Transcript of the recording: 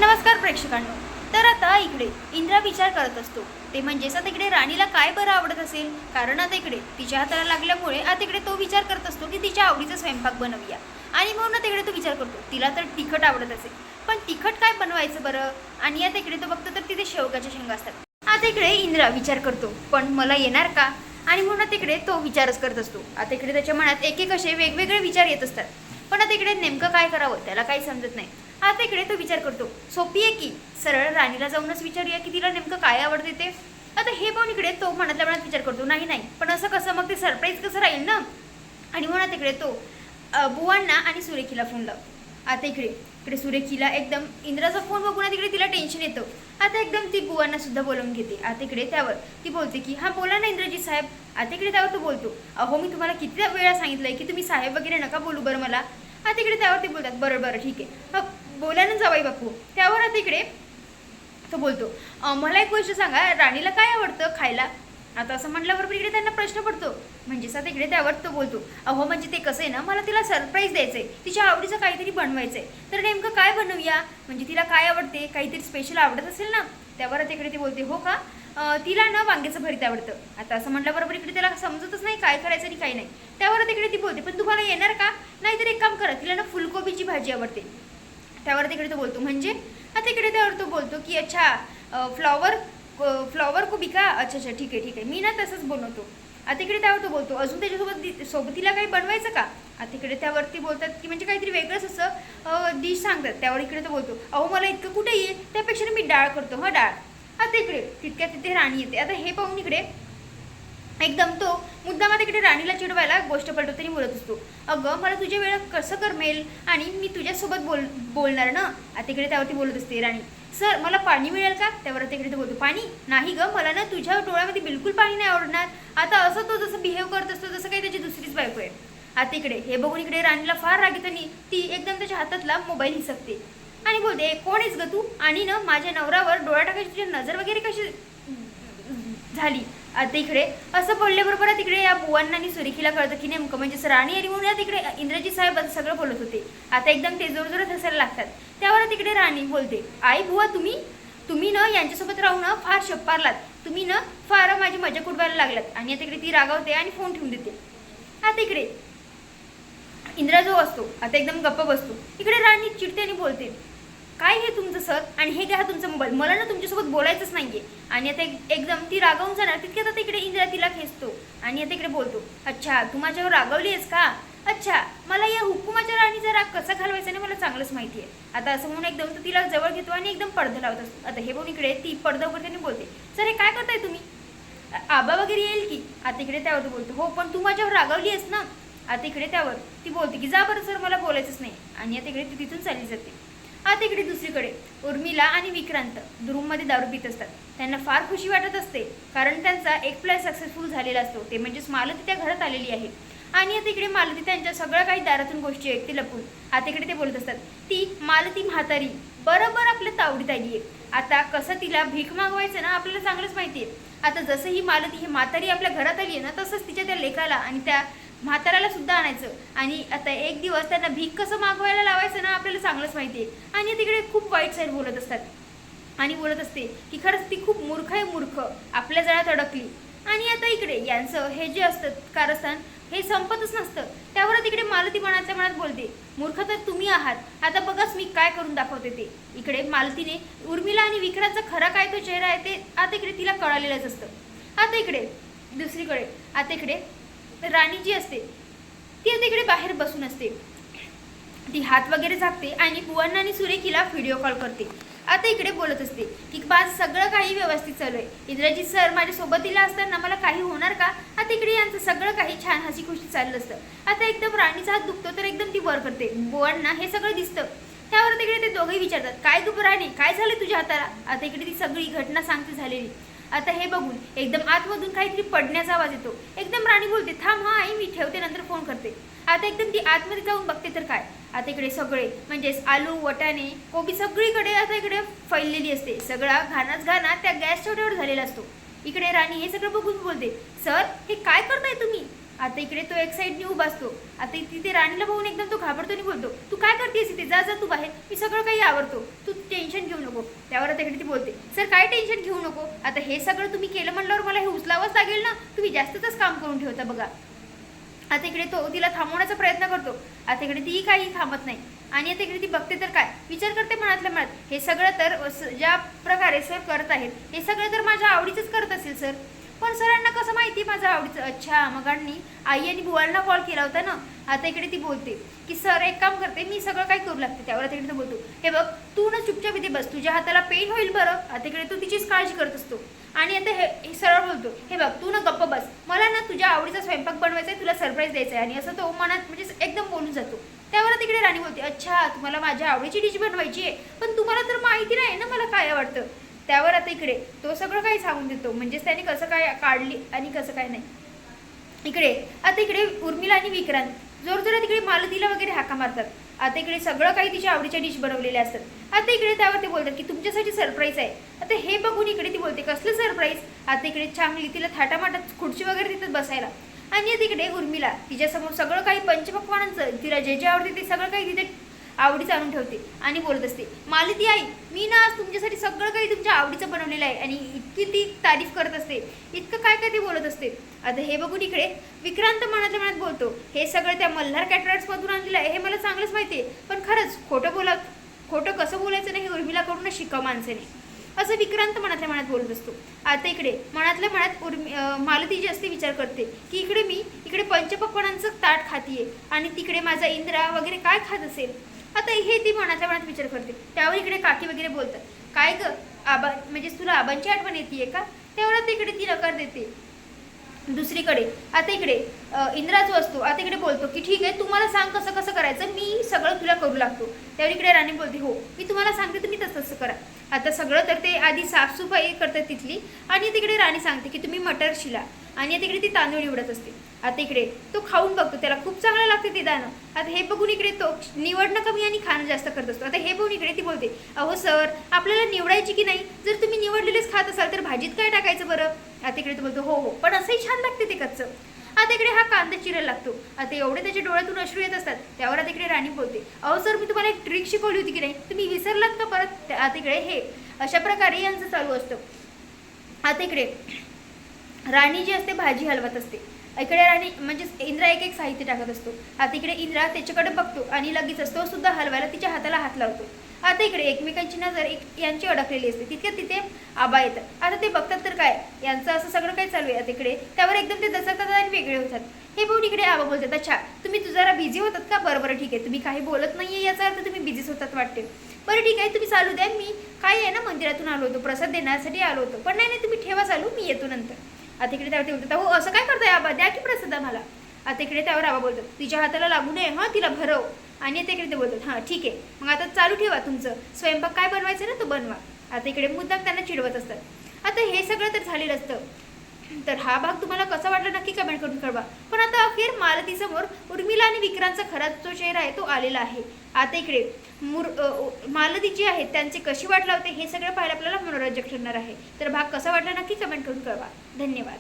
नमस्कार प्रेक्षकांनो. तर आता इकडे इंद्रा विचार करत असतो ते म्हणजेच आता इकडे राणीला काय बरं आवडत असेल, कारण आता इकडे तिच्या हाताला लागल्यामुळे आता इकडे तो विचार करत असतो की तिच्या आवडीचा स्वयंपाक बनवूया. आणि म्हणून आता इकडे तो विचार करतो तिला तर तिखट आवडत असेल, पण तिखट काय बनवायचं बरं. आणि आता इकडे तो बघतो तर तिथे शेवगाच्या शेंगा असतात. आता इकडे इंद्रा विचार करतो पण मला येणार का, आणि म्हणून आता इकडे तो विचारच करत असतो. आता इकडे त्याच्या मनात एक एक असे वेगवेगळे विचार येत असतात, पण आता इकडे नेमकं काय करावं त्याला काही समजत नाही. आता इकडे तो विचार करतो सोपी आहे की सरळ राणीला जाऊनच विचारूया की तिला नेमकं काय आवडते ते. आता हे पण इकडे तो मनातल्या मनात विचार करतो नाही नाही पण असं कसं, मग ते सरप्राईज कसं राहील ना. आणि म्हणून तिकडे तो बुवांना आणि सुरेखीला फोन लाव. आता इकडे इकडे सुरेखीला एकदम इंद्राचा फोन बघून तिकडे तिला टेन्शन येतं. आता एकदम ती बुवांना सुद्धा बोलवून घेते. आता इकडे त्यावर ती बोलते की हां बोला ना इंद्रजीत साहेब. आता इकडे त्यावर तो बोलतो अहो मी तुम्हाला किती वेळा सांगितलंय की तुम्ही साहेब वगैरे नका बोलू बरं मला. आता इकडे त्यावर ते बोलतात बरं बरं ठीक आहे बोला ना जावाई बापू. त्यावर आता इकडे तो बोलतो मला एक गोष्ट सांगा राणीला काय आवडतं खायला. आता असं म्हटल्याबरोबर इकडे त्यांना प्रश्न पडतो. म्हणजेच आता इकडे त्यावर तो बोलतो अहो म्हणजे ते कसं आहे ना, मला तिला सरप्राईज द्यायचं आहे, तिच्या आवडीचं काहीतरी बनवायचं आहे, तर नेमकं काय बनवूया, म्हणजे तिला काय आवडते, काहीतरी स्पेशल आवडत असेल ना. त्यावर आता इकडे ती बोलते हो का तिला ना वांग्याचं भरीत आवडतं. आता असं म्हटल्याबरोबर इकडे त्याला समजतच नाही काय करायचं आणि काय नाही. त्यावर तिकडे ती बोलते पण तुम्हाला येणार का, नाहीतर एक काम करा तिला ना फुलकोबीची भाजी आवडते. त्यावर तिकडे तो बोलतो म्हणजे आता इकडे त्यावर तो बोलतो की अच्छा फ्लॉवर कोबी का, अच्छा अच्छा ठीक आहे मी ना तसंच बनवतो. आता इकडे त्यावर तो बोलतो अजून त्याच्यासोबत सोबतीला काही बनवायचं का. आता इकडे त्यावरती बोलतात की म्हणजे काहीतरी वेगळंच असं डिश सांगतात. त्यावर इकडे तो बोलतो अहो मला इतकं कुठे येईल, त्यापेक्षा मी डाळ करतो हां डाळ. आता इकडे तितक्या तिथे राणी येते. आता हे पाहून इकडे एकदम तो मुद्दाम तिकडे राणीला चिडवायला गोष्ट पलटवताना बोलत असतो अगं मला तुझ्या वेळा कसं करमेल आणि मी तुझ्यासोबत बोलणार ना. आता इकडे त्यावरती बोलत असते राणी सर मला पाणी मिळेल का. त्यावर तिकडे तो बोलतो पाणी नाही गं मला ना तुझ्या डोळ्यामध्ये बिलकुल पाणी नाही आवडणार. आता असं तो जसं बिहेव करत असतो जसं काही त्याची दुसरीच बायको आहे. आता इकडे हे बघून इकडे राणीला फार राग येतो आणि ती एकदम त्याच्या हातातला मोबाईल हिसकते आणि बोलते कोण आहेस ग तू, आणि ना माझ्या नवऱ्यावर डोळा टाकायची तुझी नजर वगैरे कशी झाली. आता इकडे असं बोलल्याबरोबर तिकडे या बुवांना आणि सुरेखीला कळतं की नेमकं म्हणजेच राणी आणि म्हणून तिकडे इंद्रजीत साहेब सगळं बोलत होते. आता एकदम ते जोरजोरात हसायला लागतात. त्यावर तिकडे राणी बोलते आई बुवा तुम्ही ना यांच्यासोबत राहून ना फार शप्पारलात, तुम्ही ना फार माझी मजा उडवायला लागलात. आणि आता इकडे ती रागावते आणि फोन ठेवून देते. आता इकडे इंद्रा जो असतो आता एकदम गप्प बसतो. इकडे राणी चिडते आणि बोलते काय हे तुमचं सर, आणि हे घ्या तुमचा मोबाईल, मला ना तुमच्यासोबत बोलायचंच नाहीये. आणि आता एकदम ती रागावून जाणार तितक्यात आता इकडे इंद्रा तिला खेचतो आणि आता इकडे बोलतो अच्छा तू माझ्यावर रागवली आहेस का, अच्छा मला या हुकुमाच्या राणीचा राग कसा घालवायचा नाही मला चांगलंच माहिती आहे. आता असं म्हणून एकदम तो तिला जवळ घेतो आणि एकदम पडदा लावत असतो. आता हे बघून इकडे ती पडदा उघडते आणि बोलते सर हे काय करताय तुम्ही, आबा वगैरे येईल की. आता इकडे त्यावर बोलतो हो पण तू माझ्यावर रागवली आहेस ना. आता इकडे त्यावर ती बोलते की जा बरं सर मला बोलायचंच नाही. आणि आता इकडे ती तिथून चालली जाते. आता इकडे दुसरीकडे उर्मिला आणि विक्रांत रूममध्ये दारू पित असतात. त्यांना फार खुशी वाटत असते कारण त्यांचा एक प्लॅन सक्सेसफुल झालेला असतो, ते म्हणजेच मालती त्या घरात आलेली आहे. आणि आता इकडे मालती त्यांच्या सगळ्या काही दारातून गोष्टी ऐकते लपून. आता इकडे ते बोलत असतात ती मालती म्हातारी बरोबर आपल्या तावडीत आली आहे. आता कसं तिला भीक मागवायचं ना आपल्याला चांगलंच माहिती आहे. आता जसं ही मालती ही म्हातारी आपल्या घरात आली आहे ना, तसंच तिच्या त्या लेकाला आणि त्या म्हाताऱ्याला सुद्धा आणायचं. आणि आता एक दिवस त्यांना भीक कसं मागवायला लावायचं ना आपल्याला चांगलंच माहिती आहे. आणि तिकडे खूप वाईट साईड बोलत असतात आणि बोलत असते की खरंच ती खूप मूर्ख आहे, मूर्ख आपल्या जळात अडकली. आणि आता इकडे यांचं हे जे असतं कारस्थान हे संपतच नसतं. त्यावर तिकडे मालती मनातल्या मनात बोलते मूर्ख तर तुम्ही आहात, आता बघाच मी काय करून दाखवते ते. इकडे मालतीने उर्मिला आणि विक्रांतचा खरा काय तो चेहरा आहे ते आता इकडे तिला कळालेलंच असतं. आता इकडे दुसरीकडे आता इकडे राणी जी असते ती आता इकडे बाहेर बसून असते. ती हात वगैरे झाकते आणि बुवांना आणि सुरेखीला व्हिडिओ कॉल करते. आता इकडे बोलत असते की बाज सगळं काही व्यवस्थित चालू आहे, इंद्रजीत सर माझ्या सोबतीला असताना मला काही होणार का. आता इकडे यांचं सगळं काही छान हसी खुशी चाललं असतं. आता एकदम राणीचा हात दुखतो तर एकदम ती वर करते. बुवांना हे सगळं दिसतं. त्यावर तिकडे ते दोघेही विचारतात काय तू राणी काय झालं तुझ्या हाताला. आता इकडे ती सगळी घटना सांगते झालेली. आता हे बघून एकदम आतमधून काहीतरी पडण्याचा आवाज येतो. एकदम राणी बोलते थांब हा आई मी ठेवते नंतर फोन करते. आता एकदम ती आतमध्ये जाऊन बघते तर काय आता इकडे सगळे म्हणजेच आलू वटाणे कोबी सगळीकडे आता इकडे फैललेली असते. सगळा घाणाच घाणा त्या गॅस छोट्यावर झालेला असतो. इकडे राणी हे सगळं बघून बोलते सर हे काय करताय तुम्ही. आता इकडे तो एक साईडने उभा असतो. आता तिथे राणीला बघून एकदम तो घाबरतो आणि बोलतो तू काय करतेस इथे, जा जा तू बाहेर, मी सगळं काही आवरतो, तू टेन्शन घेऊ त्यावर आता इकडे ती बोलते, सर काय टेन्शन घेऊ नको, आता हे सगळं तुम्ही केलं म्हणल्यावर मला हे उचलावंच लागेल ना, तुम्ही जास्तच काम करून ठेवता बघा. आता इकडे तो तिला थांबवण्याचा प्रयत्न करतो. आता इकडे ती काही थांबत नाही आणि आता इकडे ती बघते तर काय विचार करते मनातल्या मनात, हे सगळं तर ज्या प्रकारे सर करत आहेत हे सगळं तर माझ्या आवडीचंच करत असेल सर, पण सरांना कसं माहिती माझं आवडीचं. अच्छा, मगांनी आई आणि बुवांना कॉल केला होता ना. आता इकडे ती बोलते की सर एक काम करते, मी सगळं काय करू लागते. त्यावर आता इकडे तो बोलतो, हे बघ तू ना चुपचाप इथे बस, तुझ्या हाताला पेन होईल बरं. आता इकडे तू तिचीच काळजी करत असतो आणि आता हे सरळ बोलतो, हे बघ तू ना गप्प बस, मला ना तुझ्या आवडीचा स्वयंपाक बनवायचा आहे, तुला सरप्राईज द्यायचा आहे. आणि असं तो मनात म्हणजे एकदम बोलून जातो. त्यावर तिकडे राणी बोलते, अच्छा तुम्हाला माझ्या आवडीची डिश बनवायची आहे, पण तुम्हाला तर माहिती नाही ना मला काय आवडतं. त्यावर आता इकडे तो सगळं काही सांगून देतो, म्हणजेच त्याने कसं काय काढली आणि कसं काय नाही. इकडे आता इकडे उर्मिला आणि विक्रांत जोरजोरात तिकडे मालतीला वगैरे हाका मारतात. आता इकडे सगळं काही तिच्या आवडीच्या डिश बनवलेल्या असतात. आता इकडे त्यावर ते बोलतात की तुमच्यासाठी सरप्राईज आहे. आता हे बघून इकडे ती बोलते, कसलं सरप्राईज. आता इकडे चांगली तिला थाटामाटात खुर्ची वगैरे तिथं बसायला. आणि तिकडे उर्मिला तिच्यासमोर सगळं काही पंचपक्वानांचं तिला जे जे आवडते ते सगळं काही तिथे आवडीचं आणून ठेवते आणि बोलत असते, मालती आई मी ना आज तुमच्यासाठी सगळं काही तुमच्या आवडीचं बनवलेलं आहे. आणि इतकी ती तारीफ करत असते, इतकं काय काय ती बोलत असते. आता हे बघून इकडे विक्रांत मनातल्या मनात बोलतो, हे सगळं त्या मल्हार कॅटरर्समधून आणलेलं आहे हे मला चांगलंच माहिती आहे, पण खरंच खोटं कसं बोलायचं नाही हे उर्मिलाकडूनच शिकाव माणसाने, असं विक्रांत मनातल्या मनात बोलत असतो. आता इकडे मनातल्या मनात मालती जास्ती विचार करते की इकडे पंचपक्वानांचं ताट खातीये आणि तिकडे माझा इंद्रा वगैरे काय खात असेल. आता हे ती मनातल्या मनात विचार करते. त्यावर इकडे काकी वगैरे बोलतात, काय ग आबा म्हणजे तुला आबांची आठवण येते का. त्यावर आता इकडे ती नकार देते. दुसरीकडे आता इकडे इंद्रा जो असतो आता इकडे बोलतो की ठीक आहे, तुम्हाला सांग कसं कसं करायचं, मी सगळं तुला करू लागतो. त्यावर इकडे राणी बोलते, हो मी तुम्हाला सांगते तुम्ही तसं करा. आता सगळं तर ते आधी साफसफाई करतात तिथली आणि तिकडे राणी सांगते की तुम्ही मटर शिला आणि तिकडे ती तांदूळ निवडत असते. आता इकडे तो खाऊन बघतो, त्याला खूप चांगलं लागते ते दाणं. आता हे बघून इकडे तो निवडणं कमी आणि खाणं जास्त करत असतो. आता हे बघून इकडे ती बोलते, अहो सर आपल्याला निवडायची की नाही, जर तुम्ही निवडलेलेच खात असाल तर भाजीत काय टाकायचं बरं. आता इकडे तो बोलतो, हो हो पण असंही छान लागते ते कच्चं. आता इकडे हा कांदा चिरायला लागतो. आता एवढे त्याच्या डोळ्यातून अश्रू येत असतात. त्यावर आता इकडे राणी बोलते, अहो सर मी तुम्हाला एक ट्रिक शिकवली होती की नाही, तुम्ही विसरलात का परत. आता इकडे हे अशा प्रकारे यांचं चालू असतं. आता इकडे राणी जी असते भाजी हलवत असते. इकडे राणी म्हणजेच इंद्रा एक एक साहित्य टाकत असतो. आता इकडे इंद्रा त्याच्याकडे बघतो आणि लगेचच तो सुद्धा हलवायला तिच्या हाताला हात लावतो. आता इकडे एकमेकांची नजर यांची अडकलेली असते. तितक्यात तिथे आबा येतात. आता ते बघतात तर काय यांचं असं सगळं काही चालू आहे. आता इकडे त्यावर एकदम ते दचकतात आणि वेगळे होतात. हे बघून इकडे आबा बोलतात, अच्छा तुम्ही जरा बिझी होतात का, बरं ठीक आहे, तुम्ही काही बोलत नाहीये याचा अर्थ तुम्ही बिझीच होतात वाटते, बरं ठीक आहे तुम्ही चालू द्या, मी काय आहे ना मंदिरातून आलो होतो, प्रसाद देण्यासाठी आलो होतो, पण नाही तुम्ही ठेवा चालू, मी येतो नंतर. आता इकडे त्यावर ते बोलतात, हो असं काय करताय आबा, द्या की प्रसाद आम्हाला. आता इकडे त्यावर आबा बोलतात, तिच्या हाताला लागू नये हां, तिला भरव. आणि आता इकडे ते बोलतात, हां ठीक आहे मग आता चालू ठेवा तुमचं स्वयंपाक काय बनवायचं ना तो बनवा. आता इकडे मुद्दाम त्यांना चिडवत असतात. आता हे सगळं तर झालेलं असतं. तर हा भाग तुम्हाला कसा वाटला नक्की कमेंट करून कळवा. पण आता अखेर मालतीसमोर उर्मिला आणि विक्रांतचा खराच जो चेहरा आहे तो आलेला आहे. आता इकडे मालती जी आहे त्यांचे कशी वाट लावते हे सगळं पाहायला आपल्याला मनोरंजक ठरणार आहे. तर भाग कसा वाटला नक्की कमेंट करून कळवा. धन्यवाद.